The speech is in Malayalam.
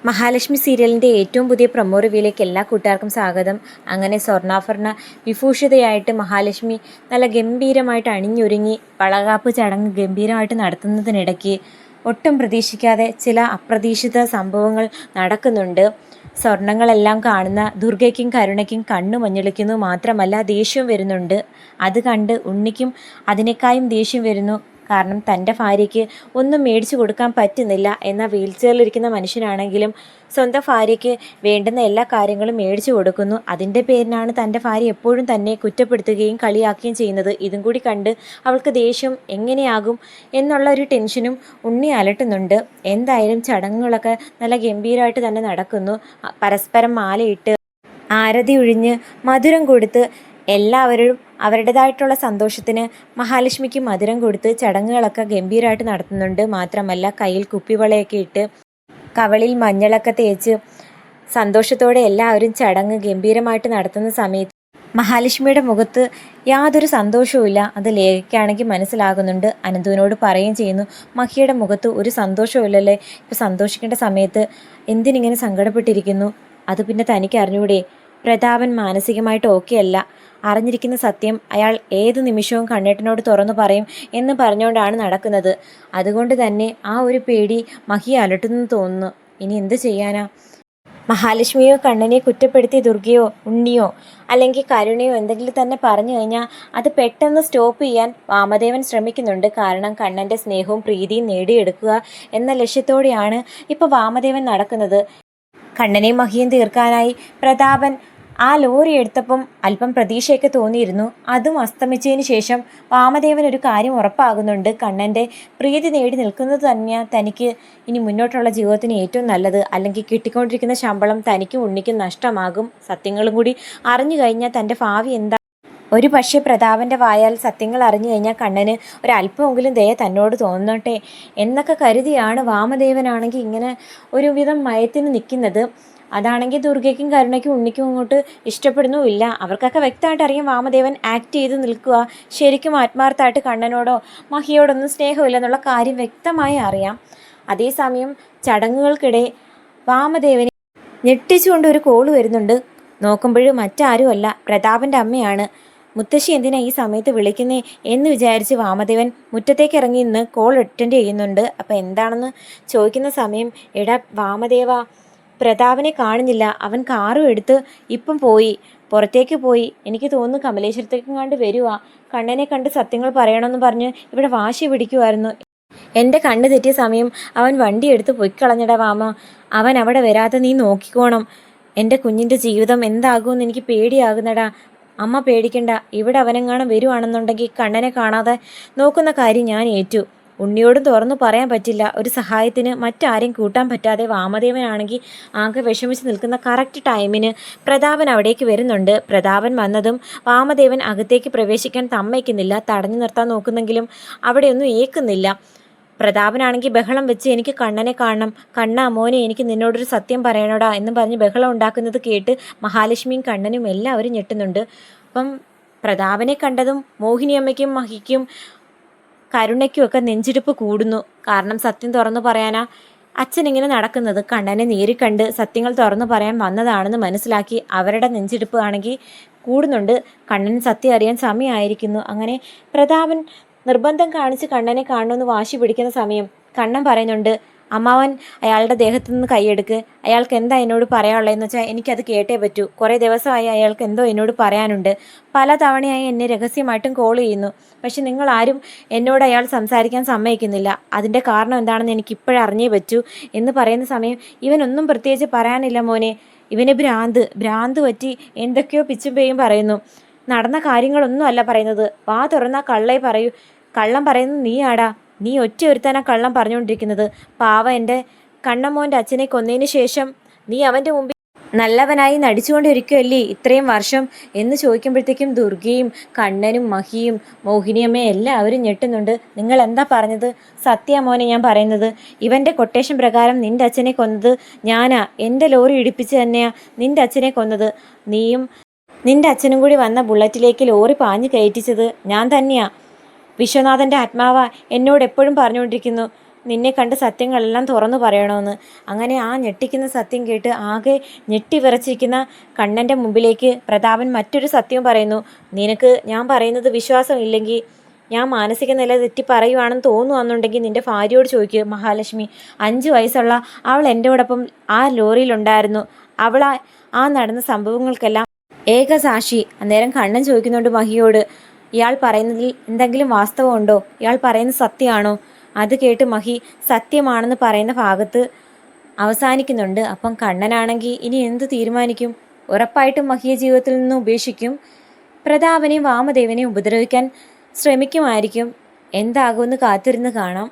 മഹാലക്ഷ്മി സീരിയലിൻ്റെ ഏറ്റവും പുതിയ പ്രൊമോ റിവ്യൂയിലേക്ക് എല്ലാ കൂട്ടുകാർക്കും സ്വാഗതം. അങ്ങനെ സ്വർണ്ണാഭരണ വിഭൂഷിതയായിട്ട് മഹാലക്ഷ്മി നല്ല ഗംഭീരമായിട്ട് അണിഞ്ഞൊരുങ്ങി വളകാപ്പ് ചടങ്ങ് ഗംഭീരമായിട്ട് നടത്തുന്നതിനിടയ്ക്ക് ഒട്ടും പ്രതീക്ഷിക്കാതെ ചില അപ്രതീക്ഷിത സംഭവങ്ങൾ നടക്കുന്നുണ്ട്. സ്വർണങ്ങളെല്ലാം കാണുന്ന ദുർഗയ്ക്കും കരുണയ്ക്കും കണ്ണു മഞ്ഞളിക്കുന്നു. മാത്രമല്ല ദേഷ്യം വരുന്നുണ്ട്. അത് കണ്ട് ഉണ്ണിക്കും അതിനേക്കാളും ദേഷ്യം വരുന്നു. കാരണം തൻ്റെ ഭാര്യയ്ക്ക് ഒന്നും മേടിച്ചു കൊടുക്കാൻ പറ്റുന്നില്ല. എന്നാൽ വീൽ ചെയറിലിരിക്കുന്ന മനുഷ്യനാണെങ്കിലും സ്വന്തം ഭാര്യയ്ക്ക് വേണ്ടുന്ന എല്ലാ കാര്യങ്ങളും മേടിച്ചു കൊടുക്കുന്നു. അതിൻ്റെ പേരിലാണ് തൻ്റെ ഭാര്യ എപ്പോഴും തന്നെ കുറ്റപ്പെടുത്തുകയും കളിയാക്കുകയും ചെയ്യുന്നത്. ഇതും കൂടി കണ്ട് അവൾക്ക് ദേഷ്യം എങ്ങനെയാകും എന്നുള്ള ഒരു ടെൻഷനും ഉണ്ണി അലട്ടുന്നുണ്ട്. എന്തായാലും ചടങ്ങുകളൊക്കെ നല്ല ഗംഭീരമായിട്ട് തന്നെ നടക്കുന്നു. പരസ്പരം മാലയിട്ട് ആരതി ഒഴിഞ്ഞ് മധുരം കൊടുത്ത് എല്ലാവരും അവരുടേതായിട്ടുള്ള സന്തോഷത്തിന് മഹാലക്ഷ്മിക്ക് മധുരം കൊടുത്ത് ചടങ്ങുകളൊക്കെ ഗംഭീരമായിട്ട് നടത്തുന്നുണ്ട്. മാത്രമല്ല കയ്യിൽ കുപ്പിവളയൊക്കെ ഇട്ട് കവളിൽ മഞ്ഞളൊക്കെ തേച്ച് സന്തോഷത്തോടെ എല്ലാവരും ചടങ്ങ് ഗംഭീരമായിട്ട് നടത്തുന്ന സമയത്ത് മഹാലക്ഷ്മിയുടെ മുഖത്ത് യാതൊരു സന്തോഷവുമില്ല. അത് ലേഖയ്ക്കാണെങ്കിൽ മനസ്സിലാകുന്നുണ്ട്. അനന്തുവിനോട് പറയുകയും ചെയ്യുന്നു, മഹിയുടെ മുഖത്ത് ഒരു സന്തോഷവുമില്ലല്ലേ, ഇപ്പോൾ സന്തോഷിക്കേണ്ട സമയത്ത് എന്തിനിങ്ങനെ സങ്കടപ്പെട്ടിരിക്കുന്നു? അത് പിന്നെ തനിക്ക് അറിഞ്ഞൂടെ? പ്രതാപൻ മാനസികമായിട്ട് ഓക്കെ അല്ല. അറിഞ്ഞിരിക്കുന്ന സത്യം അയാൾ ഏത് നിമിഷവും കണ്ണേട്ടനോട് തുറന്നു പറയും എന്ന് പറഞ്ഞുകൊണ്ടാണ് നടക്കുന്നത്. അതുകൊണ്ട് തന്നെ ആ ഒരു പേടി മഹിയെ അലട്ടുന്നു തോന്നുന്നു. ഇനി എന്ത് ചെയ്യാനാ? മഹാലക്ഷ്മിയോ കണ്ണനെ കുറ്റപ്പെടുത്തി ദുർഗയോ ഉണ്ണിയോ അല്ലെങ്കിൽ കരുണയോ എന്തെങ്കിലും തന്നെ പറഞ്ഞു കഴിഞ്ഞാൽ അത് പെട്ടെന്ന് സ്റ്റോപ്പ് ചെയ്യാൻ വാമദേവൻ ശ്രമിക്കുന്നുണ്ട്. കാരണം കണ്ണൻ്റെ സ്നേഹവും പ്രീതിയും നേടിയെടുക്കുക എന്ന ലക്ഷ്യത്തോടെയാണ് ഇപ്പോൾ വാമദേവൻ നടക്കുന്നത്. കണ്ണനെയും മഹിയും തീർക്കാനായി പ്രതാപൻ ആ ലോറി എടുത്തപ്പം അല്പം പ്രതീക്ഷയൊക്കെ തോന്നിയിരുന്നു. അതും അസ്തമിച്ചതിന് ശേഷം വാമദേവൻ ഒരു കാര്യം ഉറപ്പാകുന്നുണ്ട്. കണ്ണൻ്റെ പ്രീതി നേടി നിൽക്കുന്നത് തന്നെയാണ് തനിക്ക് ഇനി മുന്നോട്ടുള്ള ജീവിതത്തിന് ഏറ്റവും നല്ലത്. അല്ലെങ്കിൽ കിട്ടിക്കൊണ്ടിരിക്കുന്ന ശമ്പളം തനിക്കും ഉണ്ണിക്കും നഷ്ടമാകും. സത്യങ്ങളും കൂടി അറിഞ്ഞു കഴിഞ്ഞാൽ തൻ്റെ ഭാവി എന്താ? ഒരു പക്ഷേ പ്രതാപൻ്റെ വായാൽ സത്യങ്ങൾ അറിഞ്ഞു കഴിഞ്ഞാൽ കണ്ണന് ഒരല്പമെങ്കിലും ദയ തന്നോട് തോന്നട്ടെ എന്നൊക്കെ കരുതിയാണ് വാമദേവനാണെങ്കിൽ ഇങ്ങനെ ഒരുവിധം മയത്തിന് നിൽക്കുന്നത്. അതാണെങ്കിൽ ദുർഗയ്ക്കും കരുണയ്ക്കും ഉണ്ണിക്കും ഇങ്ങോട്ട് ഇഷ്ടപ്പെടുന്നുമില്ല. അവർക്കൊക്കെ വ്യക്തമായിട്ട് അറിയാം വാമദേവൻ ആക്ട് ചെയ്ത് നിൽക്കുക. ശരിക്കും ആത്മാർത്ഥമായിട്ട് കണ്ണനോടോ മഹിയോടൊന്നും സ്നേഹമില്ലെന്നുള്ള കാര്യം വ്യക്തമായി അറിയാം. അതേസമയം ചടങ്ങുകൾക്കിടെ വാമദേവനെ ഞെട്ടിച്ചുകൊണ്ട് ഒരു കോള് വരുന്നുണ്ട്. നോക്കുമ്പോഴും മറ്റാരുമല്ല, പ്രതാപൻ്റെ അമ്മയാണ്. മുത്തശ്ശി എന്തിനാ ഈ സമയത്ത് വിളിക്കുന്നേ എന്ന് വിചാരിച്ച് വാമദേവൻ മുറ്റത്തേക്ക് ഇറങ്ങി നിന്ന് കോൾ അറ്റൻഡ് ചെയ്യുന്നുണ്ട്. അപ്പം എന്താണെന്ന് ചോദിക്കുന്ന സമയം, എടാ വാമദേവ, പ്രതാപനെ കാണുന്നില്ല, അവൻ കാറും എടുത്ത് ഇപ്പം പുറത്തേക്ക് പോയി. എനിക്ക് തോന്നുന്നു കമലേശ്വരത്തേക്കും കണ്ട് വരുവാ. കണ്ണനെ കണ്ട് സത്യങ്ങൾ പറയണമെന്ന് പറഞ്ഞ് ഇവിടെ വാശി പിടിക്കുമായിരുന്നു. എൻ്റെ കണ്ണ് തെറ്റിയ സമയം അവൻ വണ്ടി എടുത്ത് പൊയ്ക്കളഞ്ഞടാ വാമ. അവൻ അവിടെ വരാതെ നീ നോക്കിക്കോണം. എൻ്റെ കുഞ്ഞിൻ്റെ ജീവിതം എന്താകുമെന്ന് എനിക്ക് പേടിയാകുന്നടാ. അമ്മ പേടിക്കണ്ട. ഇവിടെ അവനെങ്ങാനും വരുവാണെന്നുണ്ടെങ്കിൽ കണ്ണനെ കാണാതെ നോക്കുന്ന കാര്യം ഞാൻ ഏറ്റു. ഉണ്ണിയോടും തുറന്നു പറയാൻ പറ്റില്ല. ഒരു സഹായത്തിന് മറ്റാരെയും കൂട്ടാൻ പറ്റാതെ വാമദേവനാണെങ്കിൽ ആകെ വിഷമിച്ച് നിൽക്കുന്ന കറക്റ്റ് ടൈമിന് പ്രതാപൻ അവിടേക്ക് വരുന്നുണ്ട്. പ്രതാപൻ വന്നതും വാമദേവൻ അകത്തേക്ക് പ്രവേശിക്കാൻ സമ്മതിക്കുന്നില്ല. തടഞ്ഞു നിർത്താൻ നോക്കുന്നെങ്കിലും അവിടെയൊന്നും ഏക്കുന്നില്ല. പ്രതാപനാണെങ്കിൽ ബഹളം വെച്ച് എനിക്ക് കണ്ണനെ കാണണം, കണ്ണാ മോനെ എനിക്ക് നിന്നോടൊരു സത്യം പറയണോടാ എന്ന് പറഞ്ഞ് ബഹളം ഉണ്ടാക്കുന്നത് കേട്ട് മഹാലക്ഷ്മിയും കണ്ണനും എല്ലാവരും ഞെട്ടുന്നുണ്ട്. അപ്പം പ്രതാപനെ കണ്ടതും മോഹിനിയമ്മയ്ക്കും മഹിക്കും കരുണയ്ക്കും ഒക്കെ നെഞ്ചിടിപ്പ് കൂടുന്നു. കാരണം സത്യം തുറന്നു പറയാനാ അച്ഛനിങ്ങനെ നടക്കുന്നത്. കണ്ണനെ നേരി കണ്ട് സത്യങ്ങൾ തുറന്നു പറയാൻ വന്നതാണെന്ന് മനസ്സിലാക്കി അവരുടെ നെഞ്ചിടിപ്പ് ആണെങ്കിൽ കൂടുന്നുണ്ട്. കണ്ണൻ സത്യം അറിയാൻ സമയമായിരിക്കുന്നു. അങ്ങനെ പ്രതാപൻ നിർബന്ധം കാണിച്ച് കണ്ണനെ കാണണമെന്ന് വാശി പിടിക്കുന്ന സമയം കണ്ണൻ പറയുന്നുണ്ട്, അമ്മാവൻ അയാളുടെ ദേഹത്തു നിന്ന് കൈയെടുക്ക്. അയാൾക്ക് എന്താ എന്നോട് പറയാനുള്ളതെന്ന് വെച്ചാൽ എനിക്കത് കേട്ടേ പറ്റൂ. കുറേ ദിവസമായി അയാൾക്ക് എന്തോ എന്നോട് പറയാനുണ്ട്. പല തവണയായി എന്നെ രഹസ്യമായിട്ടും കോൾ ചെയ്യുന്നു. പക്ഷെ നിങ്ങളാരും എന്നോട് അയാൾ സംസാരിക്കാൻ സമ്മതിക്കുന്നില്ല. അതിൻ്റെ കാരണം എന്താണെന്ന് എനിക്കിപ്പോഴറിഞ്ഞേ പറ്റൂ എന്ന് പറയുന്ന സമയം ഇവനൊന്നും പ്രത്യേകിച്ച് പറയാനില്ല മോനെ. ഇവന് ഭ്രാന്ത് പറ്റി എന്തൊക്കെയോ പിച്ചും പേയും പറയുന്നു. നടന്ന കാര്യങ്ങളൊന്നും അല്ല പറയുന്നത്. വാ തുറന്നാൽ കള്ളം പറയുന്നത് നീ ആടാ. നീ ഒറ്റ ഒരുത്താനാ കള്ളം പറഞ്ഞുകൊണ്ടിരിക്കുന്നത്. പാവ എൻ്റെ കണ്ണമ്മോൻ്റെ അച്ഛനെ കൊന്നതിന് ശേഷം നീ അവൻ്റെ മുമ്പിൽ നല്ലവനായി നടിച്ചുകൊണ്ടിരിക്കുമല്ലേ ഇത്രയും വർഷം എന്ന് ചോദിക്കുമ്പോഴത്തേക്കും ദുർഗയും കണ്ണനും മഹിയും മോഹിനിയമ്മയും എല്ലാവരും ഞെട്ടുന്നുണ്ട്. നിങ്ങൾ എന്താ പറഞ്ഞത്? സത്യ മോനെ ഞാൻ പറയുന്നത്. ഇവൻ്റെ കൊട്ടേഷൻ പ്രകാരം നിൻ്റെ അച്ഛനെ കൊന്നത് ഞാനാ. എൻ്റെ ലോറി ഇടിപ്പിച്ച് തന്നെയാ നിൻ്റെ അച്ഛനെ കൊന്നത്. നീയും നിൻ്റെ അച്ഛനും കൂടി വന്ന ബുള്ളറ്റിലേക്ക് ലോറി പാഞ്ഞു കയറ്റിച്ചത് ഞാൻ തന്നെയാ. വിശ്വനാഥൻ്റെ ആത്മാവ എന്നോട് എപ്പോഴും പറഞ്ഞുകൊണ്ടിരിക്കുന്നു, നിന്നെ കണ്ട് സത്യങ്ങളെല്ലാം തുറന്നു പറയണമെന്ന്. അങ്ങനെ ആ ഞെട്ടിക്കുന്ന സത്യം കേട്ട് ആകെ ഞെട്ടിവിറച്ചിരിക്കുന്ന കണ്ണൻ്റെ മുമ്പിലേക്ക് പ്രതാപൻ മറ്റൊരു സത്യവും പറയുന്നു. നിനക്ക് ഞാൻ പറയുന്നത് വിശ്വാസമില്ലെങ്കിൽ, ഞാൻ മാനസിക നില തെറ്റി പറയുവാണെന്ന് തോന്നുവാണെന്നുണ്ടെങ്കിൽ നിന്റെ ഭാര്യയോട് ചോദിക്കുക. മഹാലക്ഷ്മി 5 വയസ്സുള്ള അവൾ എൻ്റെയോടൊപ്പം ആ ലോറിയിലുണ്ടായിരുന്നു. അവൾ ആ നടന്ന സംഭവങ്ങൾക്കെല്ലാം ഏക സാക്ഷി. അന്നേരം കണ്ണൻ ചോദിക്കുന്നുണ്ട് മഹിയോട്, ഇയാൾ പറയുന്നതിൽ എന്തെങ്കിലും വാസ്തവമുണ്ടോ? ഇയാൾ പറയുന്നത് സത്യമാണോ? അത് കേട്ട് മഹി സത്യമാണെന്ന് പറയുന്ന ഭാഗത്ത് അവസാനിക്കുന്നുണ്ട്. അപ്പം കണ്ണനാണെങ്കിൽ ഇനി എന്ത് തീരുമാനിക്കും? ഉറപ്പായിട്ടും മഹിയെ ജീവിതത്തിൽ നിന്ന് ഉപേക്ഷിക്കും. പ്രതാപനെയും വാമദേവനെയും ഉപദ്രവിക്കാൻ ശ്രമിക്കുമായിരിക്കും. എന്താകുമെന്ന് കാത്തിരുന്ന് കാണാം.